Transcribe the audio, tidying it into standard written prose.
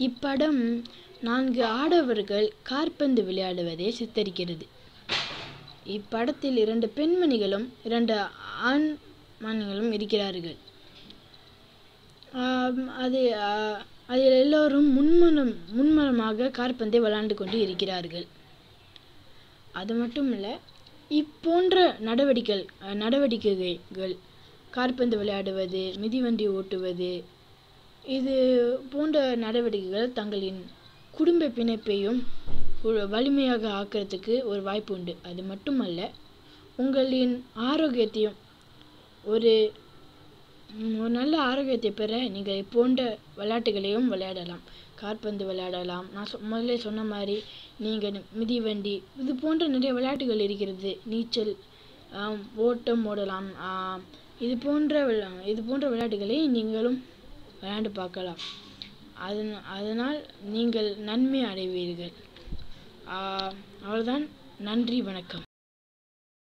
இப்படம் 4 ஆடவர்கள் காற்பந்து விளையாடுவதை சித்தரிக்கிறது. இப்படத்தில் 2 பெண்மணிகளும் 2 ஆண்மணிகளும் இருக்கிறார்கள். அதில் எல்லோரும் முன்மனமாக காற்பந்தை விளையாண்டு கொண்டு இருக்கிறார்கள். அது மட்டுமல்ல, இப்போன்ற நடவடிக்கைகள் காற்பந்து விளையாடுவது, மிதிவண்டி ஓட்டுவது, இது போன்ற நடவடிக்கைகள் தங்களின் குடும்ப பிணைப்பையும் வலிமையாக ஆக்கிறதுக்கு ஒரு வாய்ப்பு உண்டு. அது மட்டுமல்ல, உங்களின் ஆரோக்கியத்தையும் ஒரு நல்ல ஆரோக்கியத்தை பெற நீங்கள் போன்ற விளையாட்டுகளையும் விளையாடலாம். காற்பந்து விளையாடலாம். நான் முதல்ல சொன்ன மாதிரி நீங்கள் மிதிவண்டி, இது போன்ற நிறைய விளையாட்டுகள் இருக்கிறது. நீச்சல், ஓட்டம் ஓடலாம். இது போன்ற விளையாட்டுகளை நீங்களும் விளையாண்டு பார்க்கலாம். அதனால் நீங்கள் நன்மை அடைவீர்கள். அவ்வளோதான். நன்றி, வணக்கம்.